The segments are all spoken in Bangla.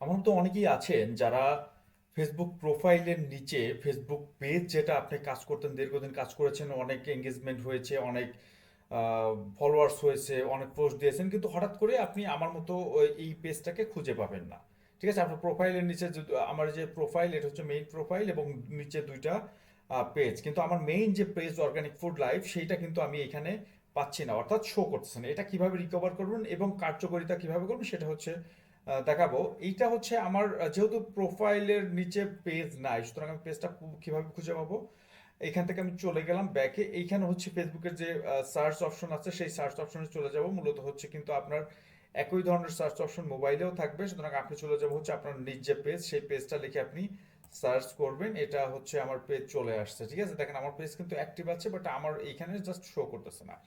আমার তো অনেকেই আছেন যারা ফেসবুক প্রোফাইলের নিচে ফেসবুক পেজ যেটা আপনি কাজ করতেন, দীর্ঘদিন কাজ করেছেন, অনেক এঙ্গেজমেন্ট হয়েছে, অনেক ফলোয়ার্স হয়েছে, অনেক পোস্ট দিয়েছেন, কিন্তু হঠাৎ করে আপনি আমার মতো এই পেজটাকে খুঁজে পাবেন না। ঠিক আছে, আপনার প্রোফাইলের নিচে আমার যে প্রোফাইল, এটা হচ্ছে মেইন প্রোফাইল এবং নিচে দুইটা পেজ, কিন্তু আমার মেইন যে পেজ অর্গানিক ফুড লাইফ সেইটা কিন্তু আমি এখানে পাচ্ছি না, অর্থাৎ শো করতেছে না। এটা কিভাবে রিকভার করবেন এবং কার্যকারিতা কিভাবে করবেন সেটা হচ্ছে দেখাবো। এইটা হচ্ছে আমার যেহেতু প্রোফাইলের নিচে পেজ নাই, সুতরাং আমি পেজটা কিভাবে খুঁজে পাবো। এখান থেকে আমি চলে গেলাম ব্যাকে, এইখানে হচ্ছে ফেসবুকের যে সার্চ অপশন আছে সেই সার্চ অপশনে চলে যাব। মূলত হচ্ছে কিন্তু আপনার একই ধরনের সার্চ অপশন মোবাইলেও থাকবে, সুতরাং আপনি চলে যাব হচ্ছে আপনার নিজ যে পেজ, সেই পেজটা লিখে আপনি সার্চ করবেন। এটা হচ্ছে আমার পেজ চলে আসছে। ঠিক আছে, দেখেন আমার পেজ কিন্তু অ্যাক্টিভ আছে, বাট আমার এইখানে জাস্ট শো করতেছে না।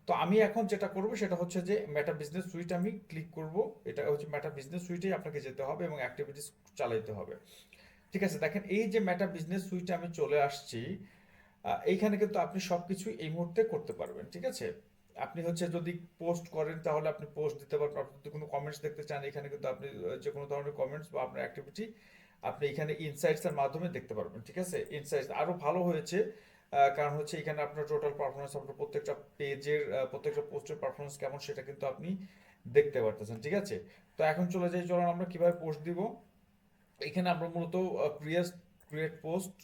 তো আমি এখন যেটা করব সেটা হচ্ছে যে মেটা বিজনেস সুইট আমি ক্লিক করব। এটা হচ্ছে মেটা বিজনেস সুইটেই আপনাকে যেতে হবে এবং অ্যাক্টিভিটিস চালাইতে হবে। ঠিক আছে, দেখেন এই যে মেটা বিজনেস সুইটে আমি চলে আসছি। এইখানে কিন্তু আপনি সবকিছু এই মুহূর্তে করতে পারবেন। ঠিক আছে, আপনি হচ্ছে যদি পোস্ট করেন তাহলে আপনি পোস্ট দিতে পারবেন, আপনি যদি কোনো কমেন্টস দেখতে চান এখানে কিন্তু আপনি যে কোনো ধরনের কমেন্টস বা আপনার অ্যাক্টিভিটি আপনি এখানে ইনসাইটস এর মাধ্যমে দেখতে পারবেন। ঠিক আছে, ইনসাইটস আরো ভালো হয়েছে, কারণ হচ্ছে এখানে আপনার টোটাল পারফরমেন্স, আপনার প্রত্যেকটা পেজের প্রত্যেকটা পোস্টের পারফরমেন্স কেমন সেটা কিন্তু আপনি দেখতে পারতেছেন। ঠিক আছে, তো এখন চলে যাই, চলুন আমরা কিভাবে পোস্ট দিব। এখানে আমরা মূলত ক্রিয়েট ক্রিয়েট পোস্ট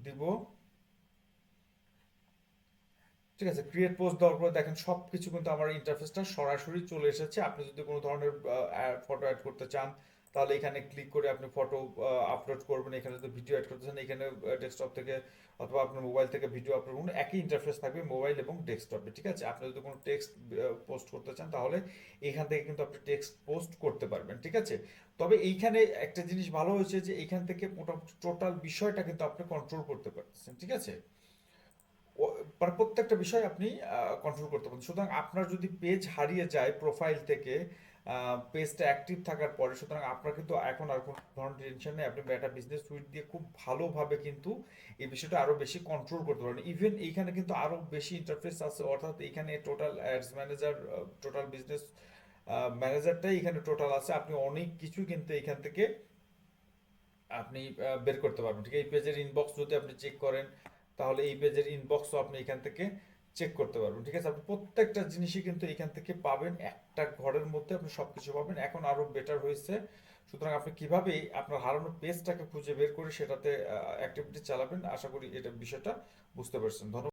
দিব। ঠিক আছে, ক্রিয়েট পোস্ট দেওয়ার পর দেখেন সব কিছু কিন্তু আমার ইন্টারফেসটা সরাসরি চলে এসেছে। আপনি যদি কোনো ধরনের ফটো অ্যাড করতে চান তাহলে এখানে ক্লিক করে আপনি ফটো আপলোড করবেন। এখানে যদি ভিডিও অ্যাড করতে চান এখানে ডেস্কটপ থেকে অথবা আপনার মোবাইল থেকে ভিডিও আপলোড করুন, একই ইন্টারফেস থাকবে মোবাইল এবং ডেস্কটপে। ঠিক আছে, আপনি যদি কোনো টেক্সট পোস্ট করতে চান তাহলে এখান থেকে কিন্তু আপনি টেক্সট পোস্ট করতে পারবেন। ঠিক আছে, তবে এইখানে একটা জিনিস ভালো হয়েছে যে এইখান থেকে মোটামুটি টোটাল বিষয়টা কিন্তু আপনি কন্ট্রোল করতে পারতেছেন। ঠিক আছে, মানে প্রত্যেকটা বিষয় আপনি কন্ট্রোল করতে পারেন। সুতরাং আপনার যদি পেজ হারিয়ে যায় প্রোফাইল থেকে পেজটা অ্যাক্টিভ থাকার পরে, সুতরাং আপনার কিন্তু এখন আর কোনো ধরনের টেনশন নেই। আপনি মেটা বিজনেস সুইট দিয়ে খুব ভালোভাবে কিন্তু এই বিষয়টা আরো বেশি কন্ট্রোল করতে পারেন। ইভেন এইখানে কিন্তু আরো বেশি ইন্টারফেস আছে, অর্থাৎ এখানে total ads manager, total business ম্যানেজারটাই এখানে টোটাল আছে। আপনি অনেক কিছু কিন্তু এখান থেকে আপনি বের করতে পারবেন। ঠিক আছে, এই পেজের ইনবক্স যদি আপনি চেক করেন তাহলে এই পেজের ইনবক্সও আপনি এখান থেকে চেক করতে পারবেন। ঠিক আছে, আপনি প্রত্যেকটা জিনিসই কিন্তু এখান থেকে পাবেন, একটা ঘরের মধ্যে আপনি সবকিছু পাবেন। এখন আরো বেটার হয়েছে। সুতরাং আপনি কিভাবে আপনার হারানো পেজটাকে খুঁজে বের করে সেটাতে অ্যাক্টিভিটি চালাবেন, আশা করি এটা বিষয়টা বুঝতে পারছেন। ধন্যবাদ।